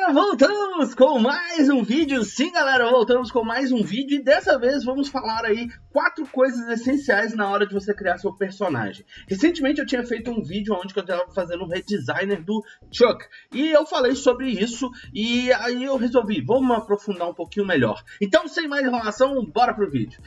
galera, voltamos com mais um vídeo. Sim, galera, voltamos com mais um vídeo e dessa vez vamos falar aí 4 coisas essenciais na hora de você criar seu personagem. Recentemente eu tinha feito um vídeo onde eu estava fazendo um redesigner do Chuck e eu falei sobre isso e aí eu resolvi, vamos aprofundar um pouquinho melhor. Então, sem mais enrolação, bora pro vídeo.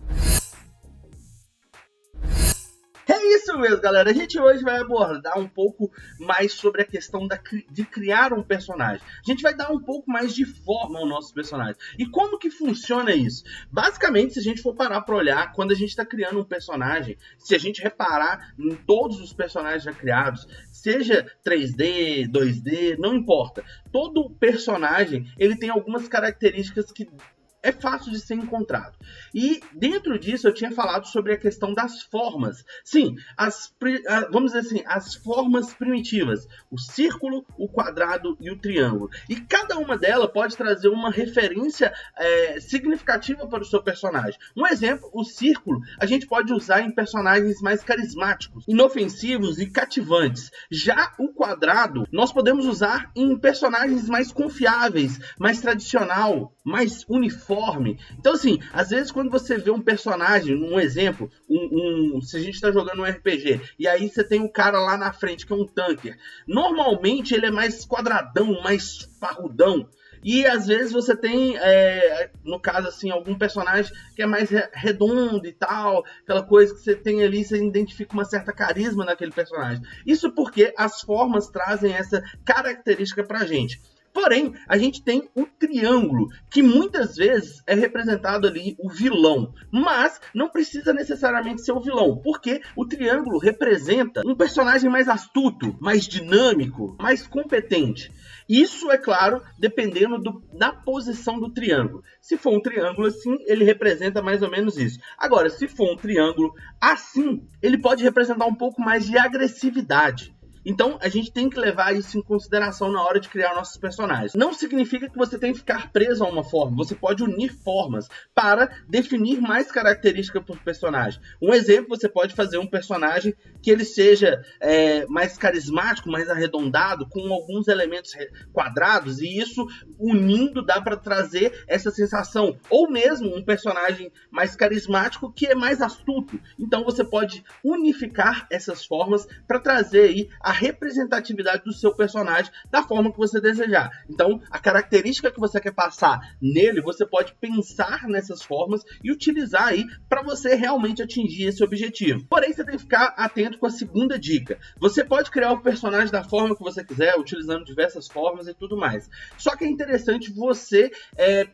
É isso mesmo, galera. A gente hoje vai abordar um pouco mais sobre a questão de criar um personagem. A gente vai dar um pouco mais de forma ao nosso personagem. E como que funciona isso? Basicamente, se a gente for parar para olhar, quando a gente está criando um personagem, se a gente reparar em todos os personagens já criados, seja 3D, 2D, não importa. Todo personagem, ele tem algumas características que é fácil de ser encontrado. E dentro disso eu tinha falado sobre a questão das formas. Sim, vamos dizer assim, as formas primitivas. O círculo, o quadrado e o triângulo. E cada uma delas pode trazer uma referência significativa para o seu personagem. Um exemplo, o círculo a gente pode usar em personagens mais carismáticos, inofensivos e cativantes. Já o quadrado nós podemos usar em personagens mais confiáveis, mais tradicional, mais uniforme. Então, assim, às vezes quando você vê um personagem, um exemplo, se a gente está jogando um RPG, e aí você tem um cara lá na frente que é um tanker, normalmente ele é mais quadradão, mais parrudão, e às vezes você tem, no caso assim, algum personagem que é mais redondo e tal, aquela coisa que você tem ali, você identifica uma certa carisma naquele personagem. Isso porque as formas trazem essa característica pra gente. Porém, a gente tem o triângulo, que muitas vezes é representado ali o vilão, mas não precisa necessariamente ser o vilão, porque o triângulo representa um personagem mais astuto, mais dinâmico, mais competente. Isso, é claro, dependendo da posição do triângulo. Se for um triângulo assim, ele representa mais ou menos isso. Agora, se for um triângulo assim, ele pode representar um pouco mais de agressividade. Então, a gente tem que levar isso em consideração na hora de criar nossos personagens. Não significa que você tem que ficar preso a uma forma. Você pode unir formas para definir mais características para o personagem. Um exemplo, você pode fazer um personagem que ele seja mais carismático, mais arredondado, com alguns elementos quadrados, e isso, unindo, dá para trazer essa sensação. Ou mesmo um personagem mais carismático que é mais astuto. Então, você pode unificar essas formas para trazer aí a representatividade do seu personagem da forma que você desejar. Então, a característica que você quer passar nele, você pode pensar nessas formas e utilizar aí para você realmente atingir esse objetivo. Porém, você tem que ficar atento com a segunda dica. Você pode criar o personagem da forma que você quiser, utilizando diversas formas e tudo mais. Só que é interessante você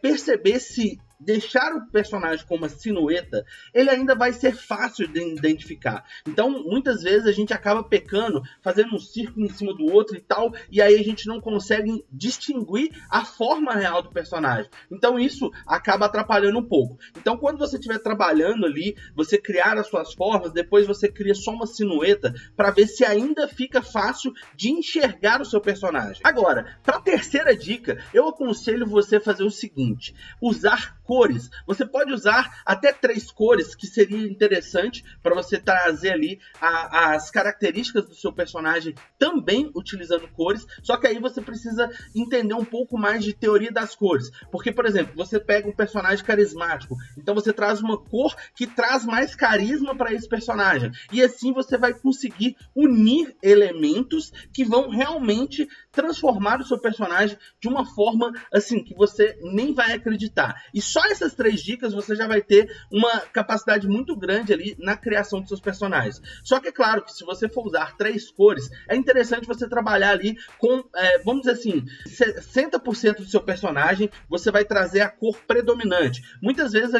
perceber se deixar o personagem com uma silhueta, ele ainda vai ser fácil de identificar. Então, muitas vezes a gente acaba pecando, fazendo um círculo em cima do outro e tal, e aí a gente não consegue distinguir a forma real do personagem. Então, isso acaba atrapalhando um pouco. Então, quando você estiver trabalhando ali, você criar as suas formas, depois você cria só uma silhueta para ver se ainda fica fácil de enxergar o seu personagem. Agora, para a terceira dica, eu aconselho você a fazer o seguinte: usar cores. Você pode usar até 3 cores, que seria interessante para você trazer ali as características do seu personagem também utilizando cores, só que aí você precisa entender um pouco mais de teoria das cores, porque, por exemplo, você pega um personagem carismático, então você traz uma cor que traz mais carisma para esse personagem, e assim você vai conseguir unir elementos que vão realmente transformar o seu personagem de uma forma assim que você nem vai acreditar. E só essas 3 dicas você já vai ter uma capacidade muito grande ali na criação dos seus personagens. Só que é claro que se você for usar 3 cores, é interessante você trabalhar ali com, vamos dizer assim, 60% do seu personagem você vai trazer a cor predominante. Muitas vezes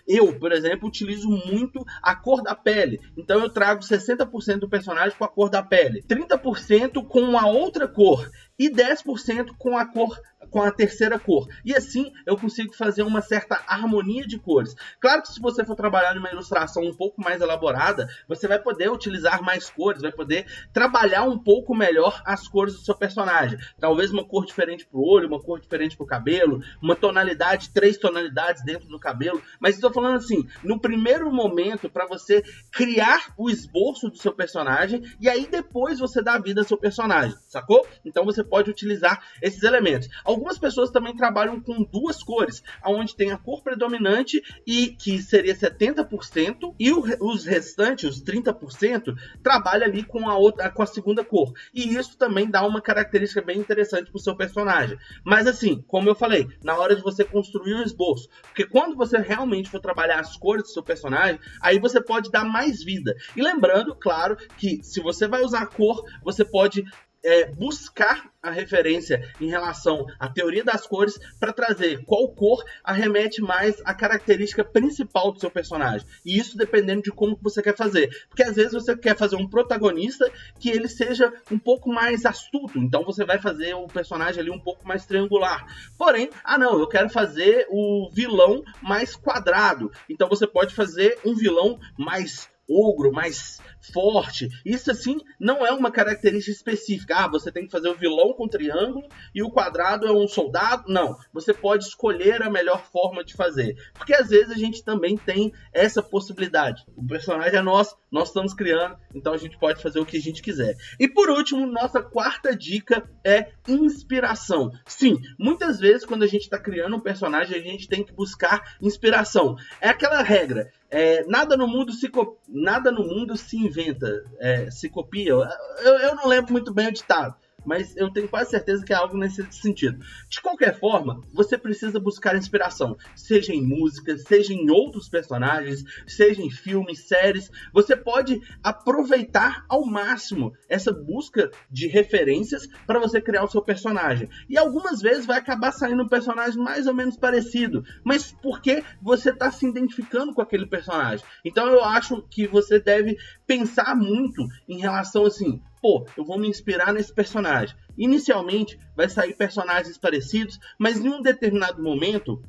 eu, por exemplo, utilizo muito a cor da pele. Então eu trago 60% do personagem com a cor da pele, 30% com a outra cor e 10% com a terceira cor. E assim eu consigo fazer uma certa harmonia de cores. Claro que se você for trabalhar numa ilustração um pouco mais elaborada, você vai poder utilizar mais cores, vai poder trabalhar um pouco melhor as cores do seu personagem. Talvez uma cor diferente para o olho, uma cor diferente para o cabelo, uma tonalidade, 3 tonalidades dentro do cabelo. Mas estou falando assim, no primeiro momento, para você criar o esboço do seu personagem, e aí depois você dá vida ao seu personagem, sacou? Então você pode utilizar esses elementos. Algumas pessoas também trabalham com duas cores, onde tem a cor predominante, e que seria 70%, e os restantes, os 30%, trabalha ali com a segunda cor. E isso também dá uma característica bem interessante para o seu personagem. Mas assim, como eu falei, na hora de você construir o esboço, porque quando você realmente for trabalhar as cores do seu personagem, aí você pode dar mais vida. E lembrando, claro, que se você vai usar a cor, você pode buscar a referência em relação à teoria das cores para trazer qual cor arremete mais à característica principal do seu personagem. E isso dependendo de como que você quer fazer. Porque às vezes você quer fazer um protagonista que ele seja um pouco mais astuto. Então você vai fazer o personagem ali um pouco mais triangular. Porém, não, eu quero fazer o vilão mais quadrado. Então você pode fazer um vilão mais ogro, mais forte. Isso assim não é uma característica específica. Você tem que fazer o vilão com triângulo e o quadrado é um soldado. Não, você pode escolher a melhor forma de fazer, porque às vezes a gente também tem essa possibilidade. O personagem é nosso, nós estamos criando, então a gente pode fazer o que a gente quiser. E por último, nossa quarta dica é inspiração. Sim, muitas vezes quando a gente está criando um personagem, a gente tem que buscar inspiração. É aquela regra, nada no mundo se inventa, se copia. Eu não lembro muito bem o ditado, mas eu tenho quase certeza que é algo nesse sentido. De qualquer forma, você precisa buscar inspiração, seja em música, seja em outros personagens, seja em filmes, séries. Você pode aproveitar ao máximo essa busca de referências para você criar o seu personagem. E algumas vezes vai acabar saindo um personagem mais ou menos parecido, mas porque você está se identificando com aquele personagem. Então eu acho que você deve pensar muito em relação assim, eu vou me inspirar nesse personagem. Inicialmente vai sair personagens parecidos, mas em um determinado momento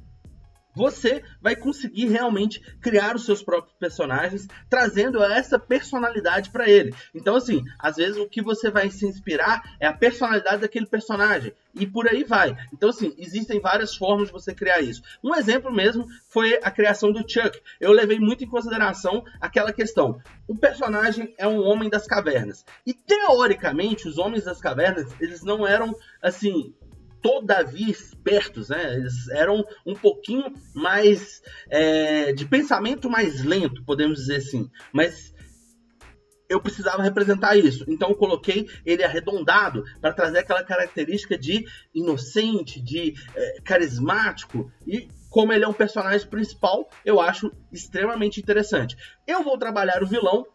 você vai conseguir realmente criar os seus próprios personagens, trazendo essa personalidade para ele. Então, assim, às vezes o que você vai se inspirar é a personalidade daquele personagem, e por aí vai. Então, assim, existem várias formas de você criar isso. Um exemplo mesmo foi a criação do Chuck. Eu levei muito em consideração aquela questão. O personagem é um homem das cavernas. E, teoricamente, os homens das cavernas, eles não eram, assim, todavia espertos, né? Eles eram um pouquinho mais de pensamento mais lento, podemos dizer assim, mas eu precisava representar isso, então eu coloquei ele arredondado para trazer aquela característica de inocente, de carismático, e como ele é um personagem principal, eu acho extremamente interessante. Eu vou trabalhar o vilão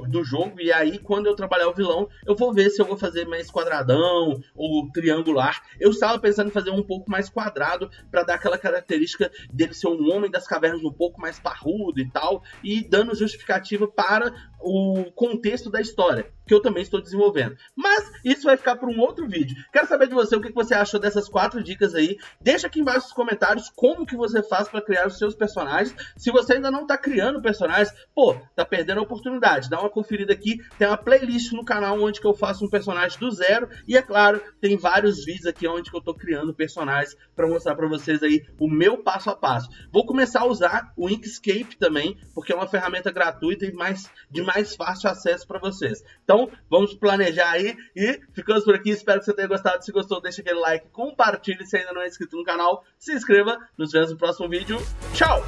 do jogo, e aí quando eu trabalhar o vilão, eu vou ver se eu vou fazer mais quadradão ou triangular. Eu estava pensando em fazer um pouco mais quadrado, para dar aquela característica dele ser um homem das cavernas um pouco mais parrudo e tal, e dando justificativa para o contexto da história, que eu também estou desenvolvendo. Mas isso vai ficar para um outro vídeo. Quero saber de você o que você achou dessas 4 dicas aí. Deixa aqui embaixo nos comentários como que você faz para criar os seus personagens. Se você ainda não está criando personagens, tá perdendo a oportunidade. Dá uma conferida aqui, tem uma playlist no canal onde que eu faço um personagem do zero, e é claro, tem vários vídeos aqui onde que eu estou criando personagens para mostrar para vocês aí o meu passo a passo. Vou começar a usar o Inkscape também, porque é uma ferramenta gratuita e de mais fácil acesso para vocês. Então, vamos planejar aí, e ficamos por aqui. Espero que você tenha gostado. Se gostou, deixa aquele like, compartilhe. Se ainda não é inscrito no canal, se inscreva. Nos vemos no próximo vídeo. Tchau!